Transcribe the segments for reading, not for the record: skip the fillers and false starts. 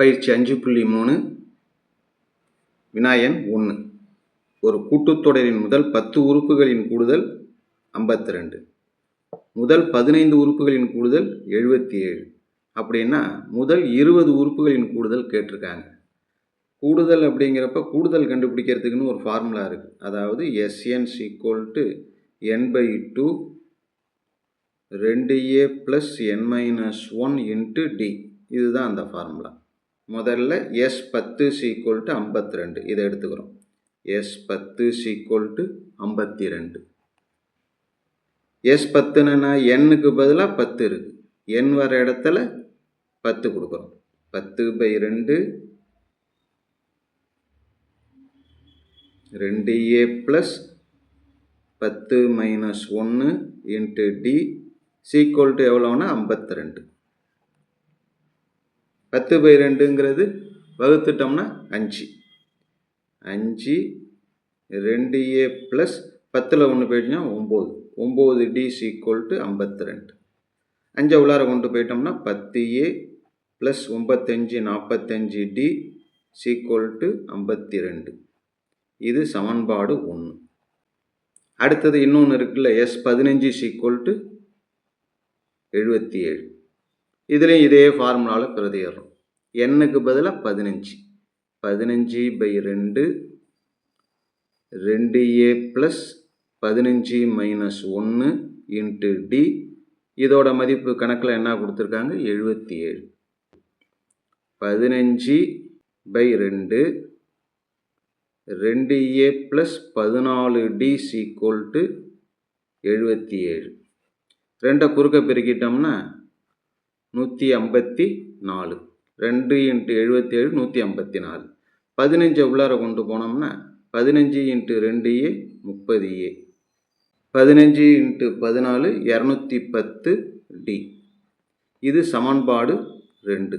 பயிற்சி 5.3 வினாயன் 1. ஒரு கூட்டுத்தொடரின் முதல் 10 உறுப்புகளின் கூடுதல் 52, முதல் 15 உறுப்புகளின் கூடுதல் 77. அப்படின்னா முதல் 20 உறுப்புகளின் கூடுதல் கேட்டிருக்காங்க. கூடுதல் அப்படிங்கிறப்ப கூடுதல் கண்டுபிடிக்கிறதுக்குன்னு ஒரு ஃபார்முலா இருக்குது. அதாவது SN = n/2 2a + n-1 × d. இதுதான் அந்த ஃபார்முலா. முதல்ல S10 = 52 இதை எடுத்துக்கிறோம். S10 = 52. S10ன்னா n-க்கு பதிலாக 10 இருக்குது. n வர இடத்துல 10 கொடுக்குறோம். 10/2 2a + 10 - 1 × d = எவ்வளோன்னா 52. 10/2ங்கிறது வகுத்துட்டோம்னா 5. 5 2a + 10ல் 1 போயிடுச்சுன்னா 9. 9d = 52. 5 உள்ளார கொண்டு போயிட்டோம்னா 10a + 95 45d = 52. இது சமன்பாடு 1. அடுத்தது இன்னொன்று இருக்குல்ல, S15 = 77. இதுலேயும் இதே ஃபார்முலாவில் பிரதியிடுறோம். n-க்கு பதிலாக 15. 15/2 2a + 15 - 1 × d. இதோட மதிப்பு கணக்கில் என்ன கொடுத்துருக்காங்க? 77. 15/2 2a + 14d = 77. 2 குறுக்க பெருக்கிட்டோம்னா 154. 2 × 77 154. 15 உள்ளார கொண்டு போனோம்னா 15 × 2a 30a. 15 × 14 210d. இது சமன்பாடு 2.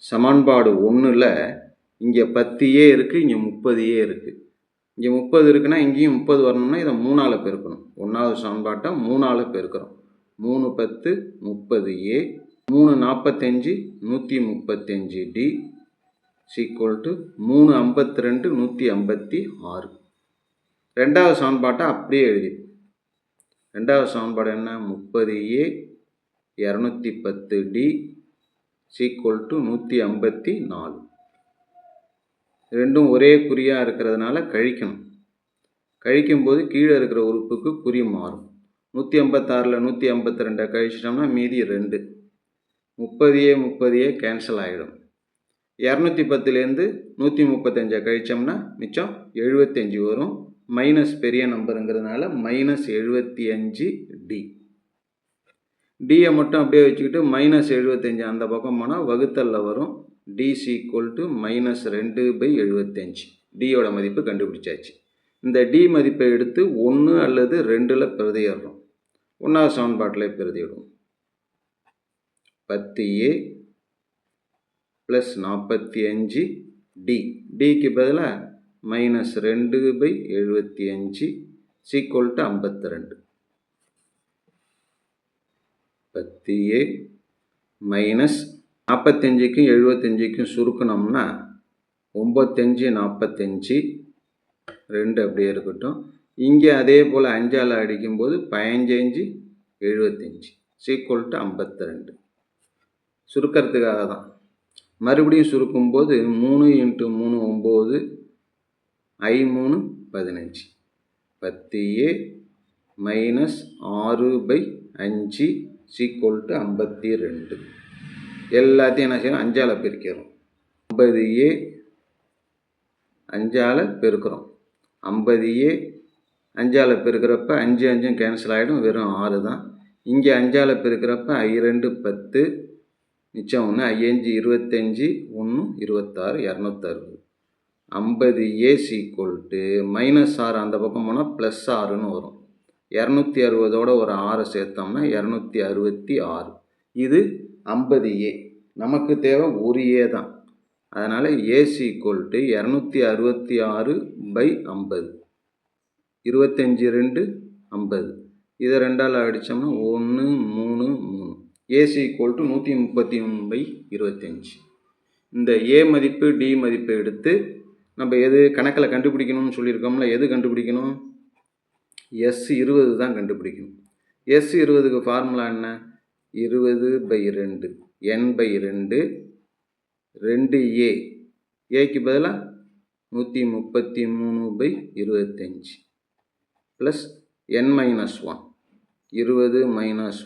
சமன்பாடு 1ல் இங்கே 10a இருக்குது, இங்கே 30a இருக்குது. இங்கே 30 இருக்குன்னா இங்கேயும் 30 வரணும்னா இதை 3ஆல் பெருக்கணும். 1வது சமன்பாட்டை 3ஆல் பெருக்கிறோம். 3 10 30a 3 45 135d = 3 52 156. ரெண்டாவது சமன்பாட்டை அப்படியே எழுதி. ரெண்டாவது சமன்பாடு என்ன? 30a 210d = 154. ரெண்டும் ஒரே குறியாக இருக்கிறதுனால கழிக்கணும். கழிக்கும்போது கீழே இருக்கிற உறுப்புக்கு குறி மாறும். 156ல் 152 கழிச்சிட்டோம்னா மீதி 2. 30a கேன்சல் ஆகிடும். 210லேருந்து 135 கழிச்சோம்னா மிச்சம் 75 வரும். மைனஸ் பெரிய நம்பருங்கிறதுனால -75d. டியை மட்டும் அப்படியே வச்சுக்கிட்டு -75 அந்த பக்கம் போனால் வகுத்தலில் வரும். d = -2/75. டியோட மதிப்பு கண்டுபிடிச்சாச்சு. இந்த d மதிப்பை எடுத்து 1 அல்லது 2ல் பிரதியிடுறோம். 1வது சமன்பாட்டில் பிரதியிடுவோம். 10a + 45d. dக்கு பதிலாக -2/75 = 52. 10a -45க்கும் 75க்கும் சுருக்கணும்னா 95 45 2 அப்படியே இருக்கட்டும். இங்கே அதே போல் 5ஆல் அடிக்கும்போது 15 75 = 52. சுருக்கிறதுக்காக தான். மறுபடியும் சுருக்கும்போது 3 × 3 9 I3 15. 10a -6/5 = 52. எல்லாத்தையும் என்ன செய்யணும்? 5ஆல் பெருக்கிறோம். 50a 5ஆல் பெருக்கிறோம். 50a 5ஆல் பெருக்கிறப்ப 5 5 கேன்சல் ஆகிடும். வெறும் 6 தான். இங்கே 5ஆல் பெருக்கிறப்ப I2 10 மிச்சம் 1 I5 25 1 26 260. 50a = -6 அந்த பக்கம் போனால் +6ன்னு வரும். 260ஓட ஒரு 6 சேர்த்தோம்னா 266. இது 50a. நமக்கு தேவை 1a தான். அதனால் a = 266/50. 25 2 50. இதை 2ஆல் அடித்தோம்னா 1 3 3. A c equal to 133/25. இந்த ஏ மதிப்பு டி மதிப்பை எடுத்து நம்ம எது கணக்கில் கண்டுபிடிக்கணும்னு சொல்லியிருக்கோம்ல, எது கண்டுபிடிக்கணும்? S20 தான் கண்டுபிடிக்கணும். S20க்கு ஃபார்முலா என்ன? 20/2 n/2 2a, ஏக்கு பதிலாக 133/25 ப்ளஸ் n-1 20 -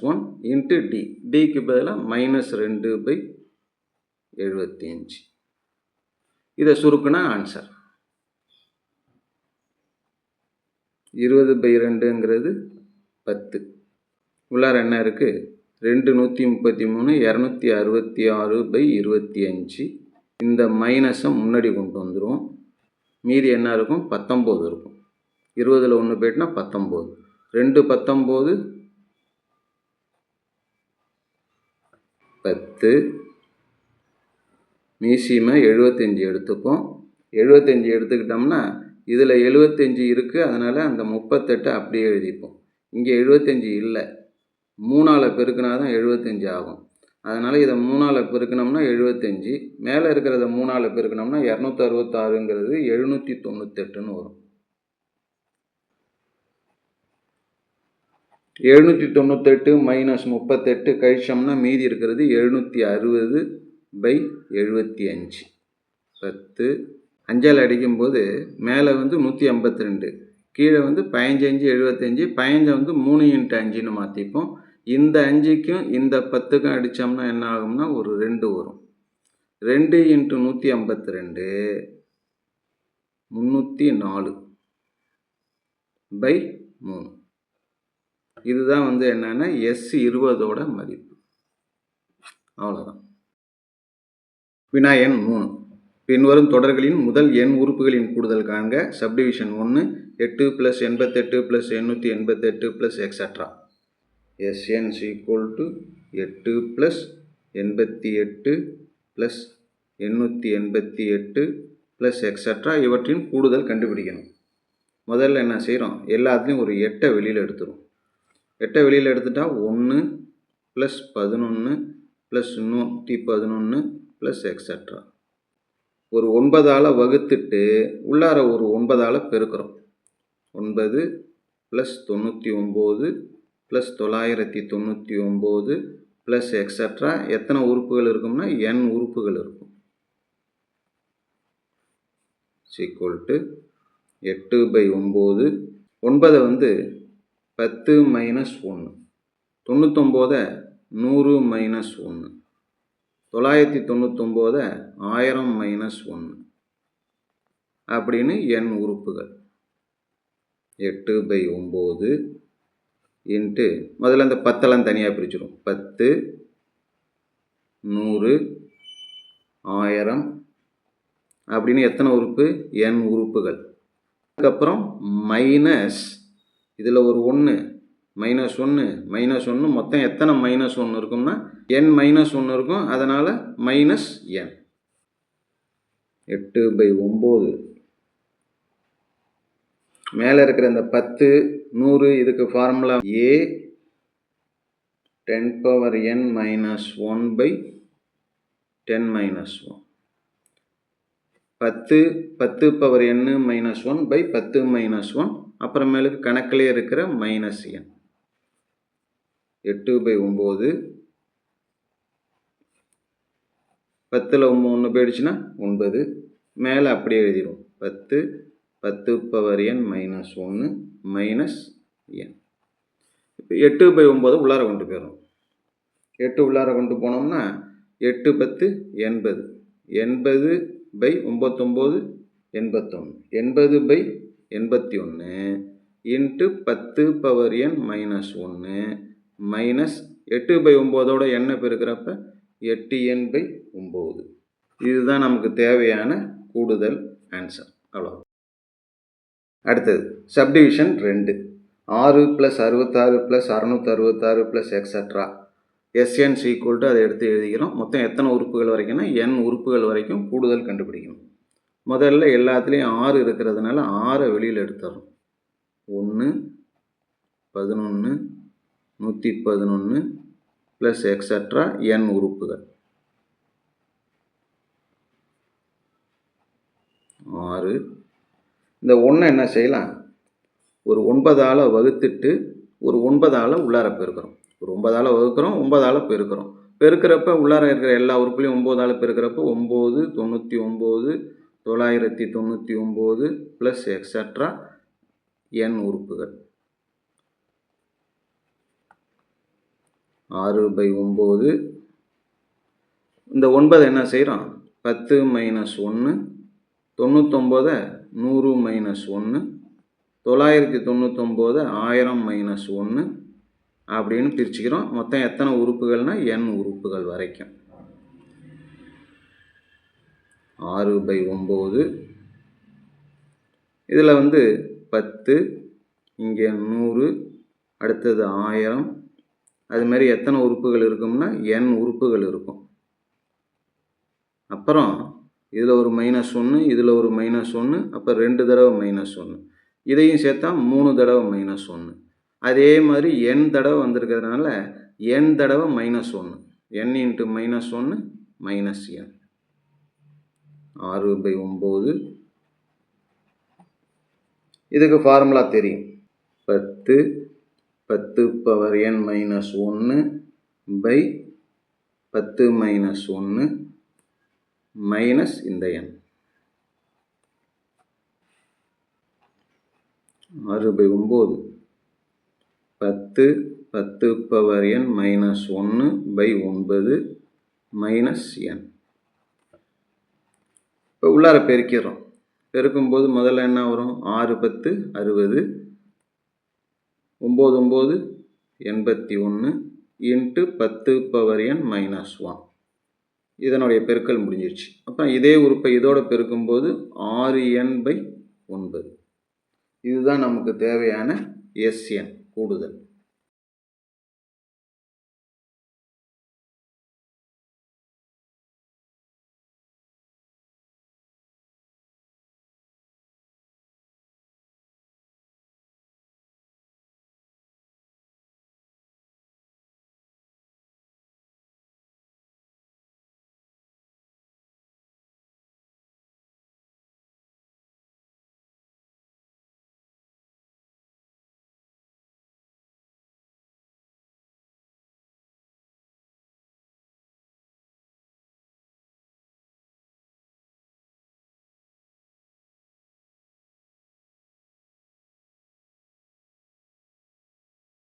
1 இன்ட்டு டி, டிக்கு பதிலாக -2/75. இதை சுருக்குனா ஆன்சர் 20/2ங்கிறது 10. உள்ளார என்ன இருக்குது? 2 133 266/25. இந்த மைனஸை முன்னாடி கொண்டு வந்துடும். மீதி என்ன இருக்கும்? 19 இருக்கும். 20ல் 1 போயிட்டுனா 19. 2 19 10. மீசியமாக 75 எடுத்துப்போம். 75 எடுத்துக்கிட்டோம்னா இதில் 75 இருக்குது, அதனால் அந்த 38 அப்படியே எழுதிப்போம். இங்கே 75 இல்லை, 3ஆல் பெருக்கினா தான் 75 ஆகும். அதனால் இதை 3ஆல் பெருக்கினோம்னா 75, மேலே இருக்கிறத 3ஆல் பெருக்கினோம்னா 266ங்கிறது 798ன்னு வரும். 798 - 38 கழிச்சோம்னா மீதி இருக்கிறது 760/75. 10 5ஆல் அடிக்கும்போது மேலே 152, கீழே 15 75, 15 3 × 5ன்னு மாற்றிப்போம். இந்த 5க்கும் இந்த 10க்கும் அடித்தோம்னா என்ன ஆகும்னா ஒரு 2 வரும். 2 × 152 304/3. இதுதான் என்னன்னா S20ஓட மதிப்பு. அவ்வளோதான். வினா எண் 3. பின்வரும் தொடர்களின் முதல் எண் உறுப்புகளின் கூடுதல் காண்க. Subdivision 1 8 + 88 + 888 + extra. Sn = 8 + 88 + 888 + extra. இவற்றின் கூடுதல் கண்டுபிடிக்கணும். முதல்ல என்ன செய்கிறோம்? எல்லாத்துலேயும் ஒரு 8 வெளியில் எடுத்துரும். 8 வெளியில் எடுத்துட்டா 1 + 11 + 111 + எக்ஸட்ரா. ஒரு 9ஆல் வகுத்துட்டு உள்ளார ஒரு 9ஆல் பெருக்கிறோம். 9 + 99 + 999 + எக்ஸட்ரா. எத்தனை உறுப்புகள் இருக்கும்னா n உறுப்புகள் இருக்கும். = 8/9. 9 10 - 1, 99 100 - 1, 999 1000 - 1 அப்படின்னு n உறுப்புகள். 8/9 இன்ட்டு முதல்ல அந்த 10எல்லாம் தனியாக பிரிச்சிடும். 10 100 1000 அப்படின்னு எத்தனை உறுப்பு? n உறுப்புகள். அதுக்கப்புறம் மைனஸ் இதில் ஒரு 1 -1 -1 மொத்தம் எத்தனை -1 இருக்கும்னா n-1 இருக்கும். அதனால் -n. 8/9 மேலே இருக்கிற இந்த 10 100 இதுக்கு ஃபார்முலா a 10n - 1/10 - 1. 10 10n - 1/10 - 1. அப்புறமேலுக்கு கணக்கிலே இருக்கிற -n. 8/9 10ல் 1 போயிடுச்சுன்னா 9. மேலே அப்படியே எழுதிடும். 10 10n - 1 -n. இப்போ 8/9 உள்ளார கொண்டு போயிடும். 8 உள்ளார கொண்டு போனோம்னா 8 10 80. 80/99 81. 80/81 இன்ட்டு 10n - 1 மைனஸ் 8/9ஓட எண்ணை பெருக்கிறப்ப 8n/9. இதுதான் நமக்கு தேவையான கூடுதல் ஆன்சர். அவ்வளோ. அடுத்தது சப்டிவிஷன் 2 6 + 66 + 666 + எக்ஸட்ரா. Sn = அதை எடுத்து எழுதிக்கிறோம். மொத்தம் எத்தனை உறுப்புகள் வரைக்கும்னா n உறுப்புகள் வரைக்கும் கூடுதல் கண்டுபிடிக்கணும். முதல்ல எல்லாத்துலேயும் 6 இருக்கிறதுனால 6 வெளியில் எடுத்துறோம். 1 11 111 ப்ளஸ் எக்ஸட்ரா n உறுப்புகள். 6. இந்த 1 என்ன செய்யலாம், ஒரு 9ஆல் வகுத்துட்டு ஒரு 9ஆல் உள்ளார பெருக்கிறோம். ஒரு 9ஆல் வகுக்கிறோம், 9ஆல் பெருக்கிறோம். பெருக்கிறப்ப உள்ளார இருக்கிற எல்லா உறுப்புலையும் 9ஆல் பெருக்கிறப்ப 9 99 999 ப்ளஸ் எக்ஸட்ரா n உறுப்புகள். 6/9. இந்த 9 என்ன செய்கிறோம், 10 - 1 99 100 - 1 999 1000 - 1 அப்படின்னு பிரிச்சுக்கிறோம். மொத்தம் எத்தனை உறுப்புகள்னால் n உறுப்புகள் வரைக்கும். 6/9. இதில் 10, இங்கே 100, அடுத்தது 1000, அதுமாரி எத்தனை உறுப்புகள் இருக்கும்னா n உறுப்புகள் இருக்கும். அப்புறம் இதில் ஒரு -1, இதில் ஒரு -1, அப்போ 2 தடவை -1, இதையும் சேர்த்தா 3 தடவை -1. அதே மாதிரி n தடவை வந்திருக்கிறதுனால n தடவை -1, n × -1 -n. 6/9. இதுக்கு ஃபார்முலா தெரியும். 10 10⁻n - 1 10 - 1 மைனஸ் இந்த n. 6/9. 10 10⁻n - 1 9 minus n. இப்போ உள்ளார பெருக்கிறோம். பெருக்கும்போது முதல்ல என்ன வரும், 6 10 60, 9 9 81 இன்ட்டு 10⁻n - 1. இதனுடைய பெருக்கல் முடிஞ்சிருச்சு. அப்புறம் இதே உறுப்பை இதோட பெருக்கும்போது 6n/9. இதுதான் நமக்கு தேவையான SN கூடுதல்.